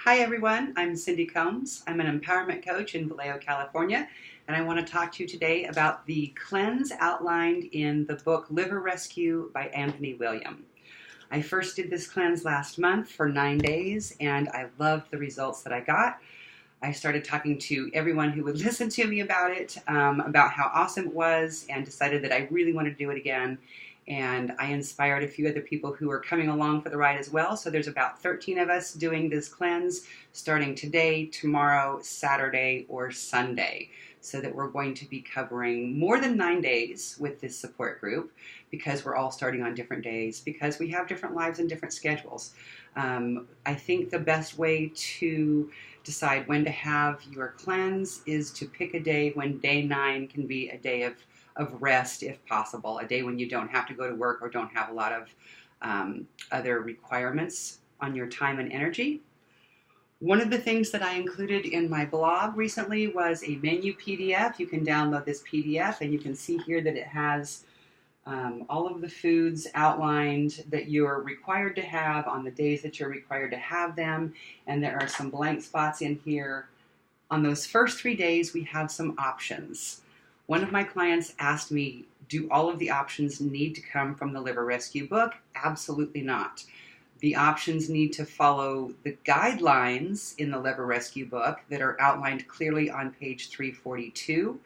Hi everyone, I'm Cyndi Combs. I'm an empowerment coach in Vallejo, California, and I want to talk to you today about the cleanse outlined in the book Liver Rescue by Anthony William. I first did this cleanse last month for 9 days, and I loved the results that I got. I started talking to everyone who would listen to me about it, about how awesome it was, and decided that I really wanted to do it again. And I inspired a few other people who are coming along for the ride as well. So there's about 13 of us doing this cleanse starting today, tomorrow, Saturday, or Sunday. So that we're going to be covering more than 9 days with this support group because we're all starting on different days because we have different lives and different schedules. I think the best way to decide when to have your cleanse is to pick a day when day 9 can be a day of rest if possible, a day when you don't have to go to work or don't have a lot of other requirements on your time and energy. One of the things that I included in my blog recently was a menu PDF. You can download this PDF and you can see here that it has all of the foods outlined that you're required to have on the days that you're required to have them, and there are some blank spots in here. On those first 3 days, we have some options. One of my clients asked me, do all of the options need to come from the Liver Rescue book? Absolutely not. The options need to follow the guidelines in the Liver Rescue book that are outlined clearly on page 342.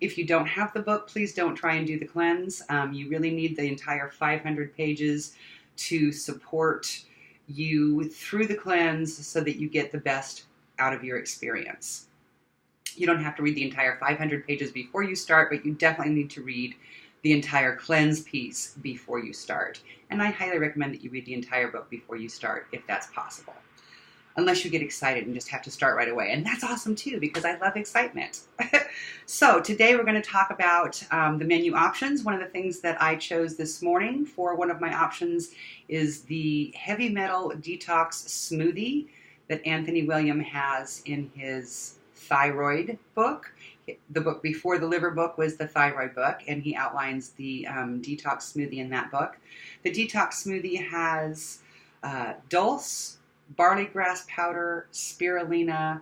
If you don't have the book, please don't try and do the cleanse. You really need the entire 500 pages to support you through the cleanse so that you get the best out of your experience. You don't have to read the entire 500 pages before you start, but you definitely need to read the entire cleanse piece before you start. And I highly recommend that you read the entire book before you start, if that's possible. Unless you get excited and just have to start right away. And that's awesome too, because I love excitement. So today we're going to talk about the menu options. One of the things that I chose this morning for one of my options is the heavy metal detox smoothie that Anthony William has in his thyroid book. The book before the liver book was the thyroid book, and he outlines the detox smoothie in that book. The detox smoothie has dulse, barley grass powder, spirulina,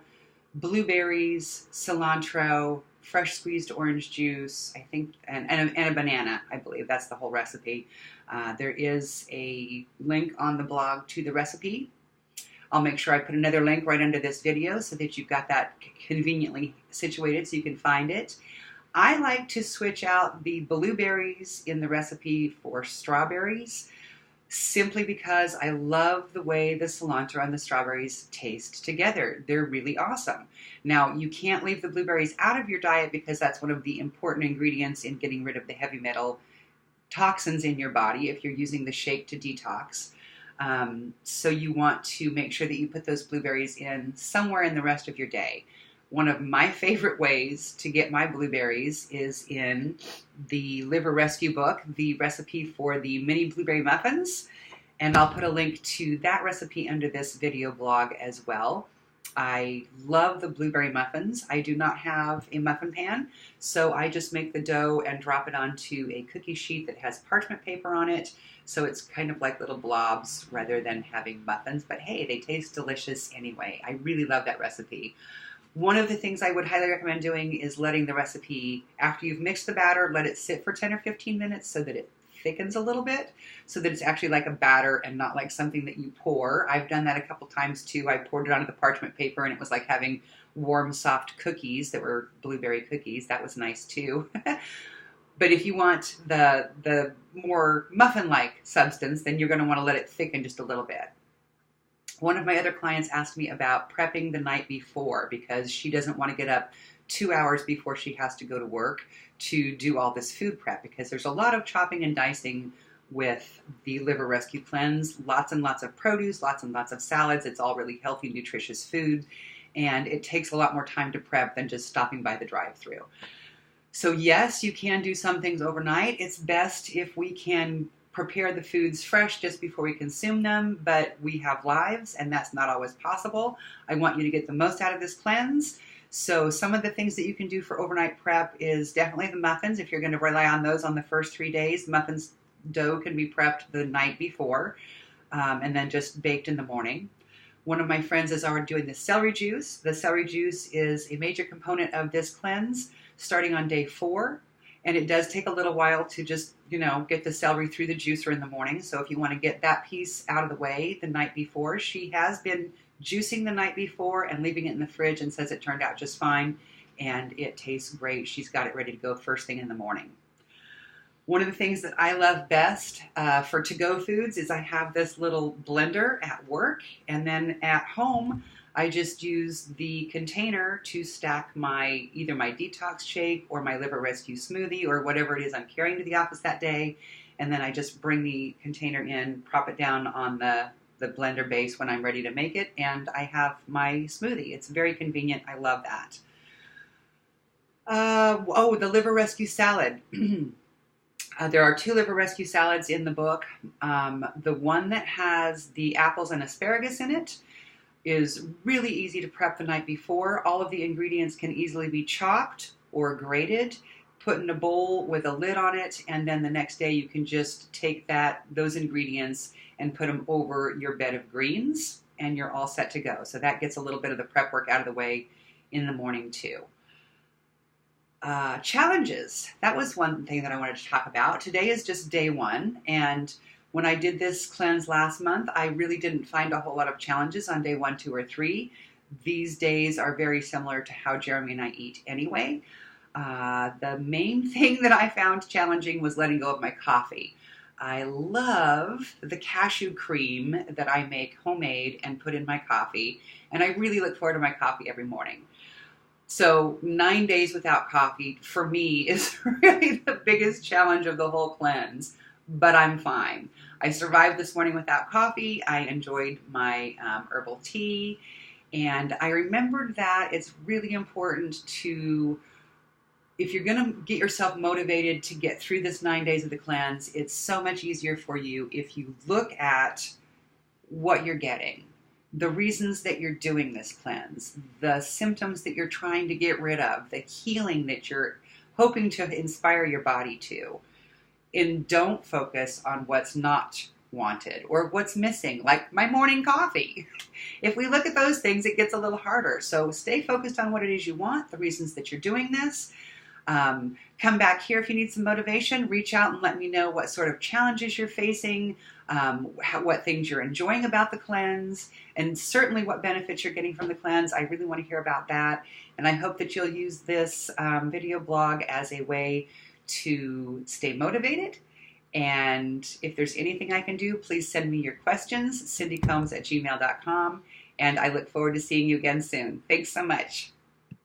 blueberries, cilantro, fresh squeezed orange juice, I think, and a banana, I believe. That's the whole recipe. There is a link on the blog to the recipe. I'll make sure I put another link right under this video so that you've got that conveniently situated so you can find it. I like to switch out the blueberries in the recipe for strawberries simply because I love the way the cilantro and the strawberries taste together. They're really awesome. Now, you can't leave the blueberries out of your diet because that's one of the important ingredients in getting rid of the heavy metal toxins in your body if you're using the shake to detox. So you want to make sure that you put those blueberries in somewhere in the rest of your day. One of my favorite ways to get my blueberries is in the Liver Rescue book, the recipe for the mini blueberry muffins. And I'll put a link to that recipe under this video blog as well. I love the blueberry muffins. I do not have a muffin pan, so I just make the dough and drop it onto a cookie sheet that has parchment paper on it. So it's kind of like little blobs rather than having muffins, but hey, they taste delicious anyway. I really love that recipe. One of the things I would highly recommend doing is letting the recipe, after you've mixed the batter, let it sit for 10 or 15 minutes so that it thickens a little bit, so that it's actually like a batter and not like something that you pour. I've done that a couple times too. I poured it onto the parchment paper and it was like having warm, soft cookies that were blueberry cookies. That was nice too. But if you want the more muffin-like substance, then you're going to want to let it thicken just a little bit. One of my other clients asked me about prepping the night before because she doesn't want to get up 2 hours before she has to go to work to do all this food prep because there's a lot of chopping and dicing with the Liver Rescue Cleanse. Lots and lots of produce, lots and lots of salads. It's all really healthy, nutritious food, and it takes a lot more time to prep than just stopping by the drive-thru. So yes, you can do some things overnight. It's best if we can prepare the foods fresh just before we consume them, but we have lives and that's not always possible. I want you to get the most out of this cleanse. So some of the things that you can do for overnight prep is definitely the muffins. If you're going to rely on those on the first 3 days, muffins dough can be prepped the night before and then just baked in the morning. One of my friends is already doing the celery juice. The celery juice is a major component of this cleanse starting on day 4. And it does take a little while to just, get the celery through the juicer in the morning. So if you want to get that piece out of the way the night before, she has been juicing the night before and leaving it in the fridge and says it turned out just fine. And it tastes great. She's got it ready to go first thing in the morning. One of the things that I love best for to-go foods is I have this little blender at work, and then at home I just use the container to stack either my detox shake or my liver rescue smoothie or whatever it is I'm carrying to the office that day, and then I just bring the container in, prop it down on the blender base when I'm ready to make it, and I have my smoothie. It's very convenient. I love that. The liver rescue salad. There are 2 liver rescue salads in the book. The one that has the apples and asparagus in it is really easy to prep the night before. All of the ingredients can easily be chopped or grated, put in a bowl with a lid on it, and then the next day you can just take those ingredients and put them over your bed of greens, and you're all set to go. So that gets a little bit of the prep work out of the way in the morning too. Challenges. That was one thing that I wanted to talk about. Today is just day 1, and when I did this cleanse last month, I really didn't find a whole lot of challenges on day 1, 2, or 3. These days are very similar to how Jeremy and I eat anyway. The main thing that I found challenging was letting go of my coffee. I love the cashew cream that I make homemade and put in my coffee, and I really look forward to my coffee every morning. So 9 days without coffee for me is really the biggest challenge of the whole cleanse, but I'm fine. I survived this morning without coffee. I enjoyed my herbal tea, and I remembered that it's really important to, if you're going to get yourself motivated to get through this 9 days of the cleanse, it's so much easier for you if you look at what you're getting. The reasons that you're doing this cleanse, the symptoms that you're trying to get rid of, the healing that you're hoping to inspire your body to. And don't focus on what's not wanted or what's missing, like my morning coffee. If we look at those things, it gets a little harder. So stay focused on what it is you want, the reasons that you're doing this. Come back here if you need some motivation. Reach out and let me know what sort of challenges you're facing, what things you're enjoying about the cleanse, and certainly what benefits you're getting from the cleanse. I really want to hear about that, and I hope that you'll use this video blog as a way to stay motivated. And if there's anything I can do, please send me your questions, cindycombs@gmail.com, and I look forward to seeing you again soon. Thanks so much.